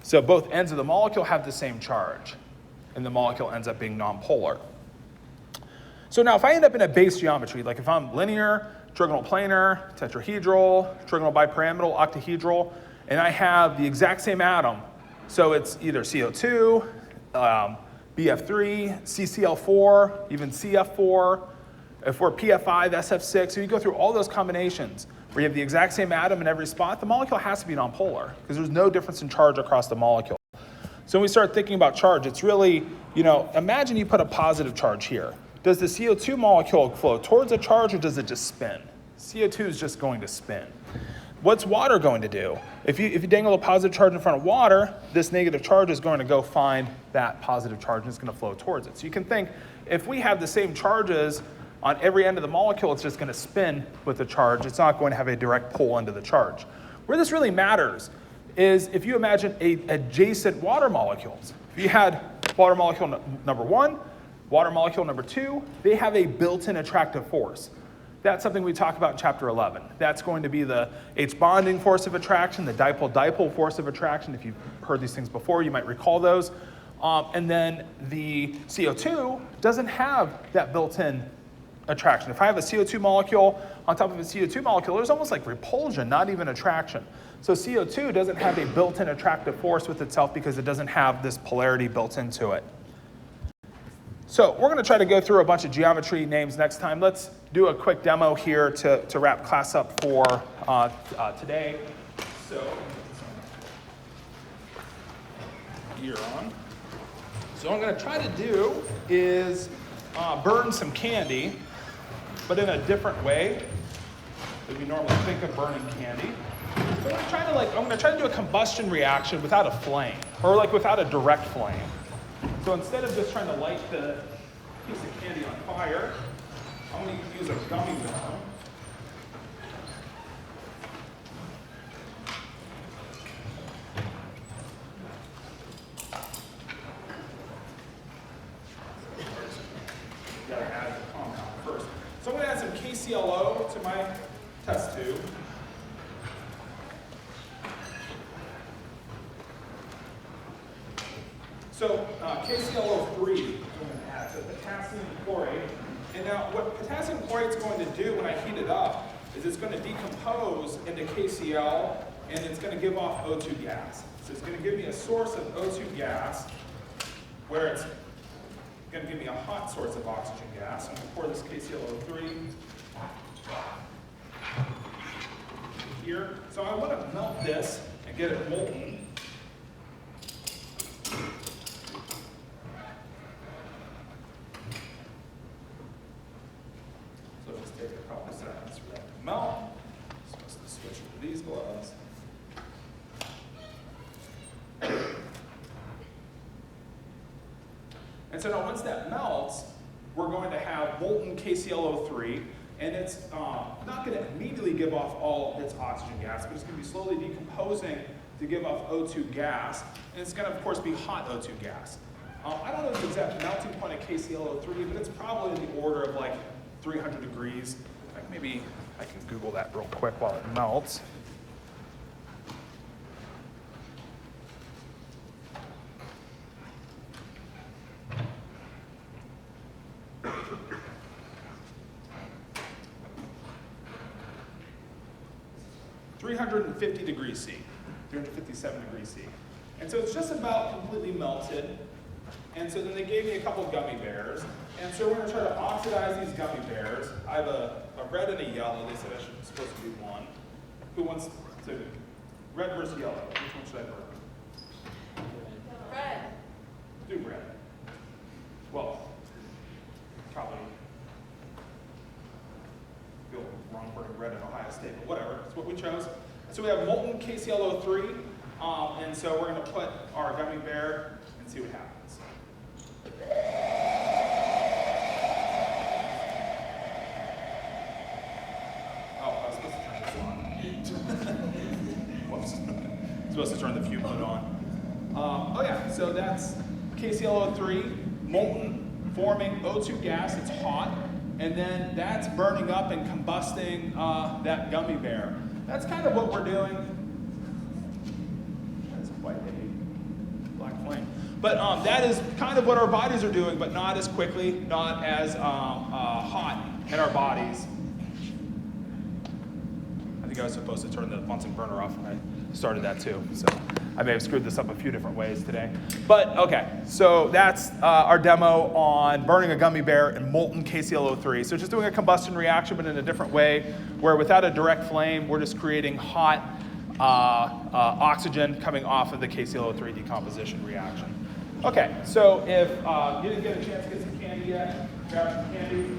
So both ends of the molecule have the same charge, and the molecule ends up being nonpolar. So now if I end up in a base geometry, like if I'm linear, trigonal planar, tetrahedral, trigonal bipyramidal, octahedral, and I have the exact same atom, so it's either CO2, BF3, CCl4, even CF4, if we're PF5, SF6, so you go through all those combinations where you have the exact same atom in every spot, the molecule has to be nonpolar because there's no difference in charge across the molecule. So when we start thinking about charge, it's really, imagine you put a positive charge here. Does the CO2 molecule flow towards a charge or does it just spin? CO2 is just going to spin. What's water going to do? If you dangle a positive charge in front of water, this negative charge is going to go find that positive charge and it's going to flow towards it. So you can think, if we have the same charges on every end of the molecule, it's just going to spin with the charge. It's not going to have a direct pull into the charge. Where this really matters is if you imagine adjacent water molecules. If you had water molecule number 1, water molecule number 2, they have a built-in attractive force. That's something we talk about in chapter 11. That's going to be the H bonding force of attraction, the dipole-dipole force of attraction. If you've heard these things before, you might recall those. And then the CO2 doesn't have that built-in attraction. If I have a CO2 molecule on top of a CO2 molecule, there's almost like repulsion, not even attraction. So CO2 doesn't have a built-in attractive force with itself because it doesn't have this polarity built into it. So we're going to try to go through a bunch of geometry names next time. Let's do a quick demo here to wrap class up for today. So gear on. So what I'm going to try to do is burn some candy, but in a different way than we normally think of burning candy. So I'm going to try to do a combustion reaction without a flame, or like without a direct flame. So instead of just trying to light the piece of candy on fire, I'm going to use a gummy worm. Gotta add the compound first. So I'm going to add some KClO to my test tube. So KClO3 I'm going to add to potassium chlorate. And now what potassium chlorate is going to do when I heat it up is it's going to decompose into KCl and it's going to give off O2 gas. So it's going to give me a source of O2 gas where it's going to give me a hot source of oxygen gas. I'm going to pour this KClO3 here. So I want to melt this and get it molten. So just take a couple seconds for that to melt. So let's just switch to these gloves. And so now once that melts, we're going to have molten KClO3, and it's not going to immediately give off all its oxygen gas, but it's going to be slowly decomposing to give off O2 gas, and it's going to, of course, be hot O2 gas. I don't know the exact melting point of KClO3, but it's probably in the order of like 300 degrees. Like maybe I can Google that real quick while it melts. (350 degrees C, 357 degrees C. And so it's just about completely melted. And so then they gave me a couple gummy bears. And so we're going to try to oxidize these gummy bears. I have a red and a yellow. They said I should supposed to be one. Who wants to? Red versus yellow. Which one should I burn? Red. Do red. Well, probably feel wrong burning red in Ohio State, but whatever. That's what we chose. So we have molten KClO3. And so we're going to put our gummy bear and see what happens. Oh, I was supposed to turn this on. Whoops. I'm supposed to turn the fume hood on. Oh yeah, so that's KClO3 molten, forming O2 gas. It's hot. And then that's burning up and combusting that gummy bear. That's kind of what we're doing. That's quite a black flame. But that is kind of what our bodies are doing, but not as quickly, not as hot in our bodies. I think I was supposed to turn the Bunsen burner off when I started that too. So I may have screwed this up a few different ways today. But okay, so that's our demo on burning a gummy bear in molten KClO3. So just doing a combustion reaction, but in a different way, where without a direct flame, we're just creating hot oxygen coming off of the KClO3 decomposition reaction. Okay, so if you didn't get a chance to get some candy yet, grab some candy.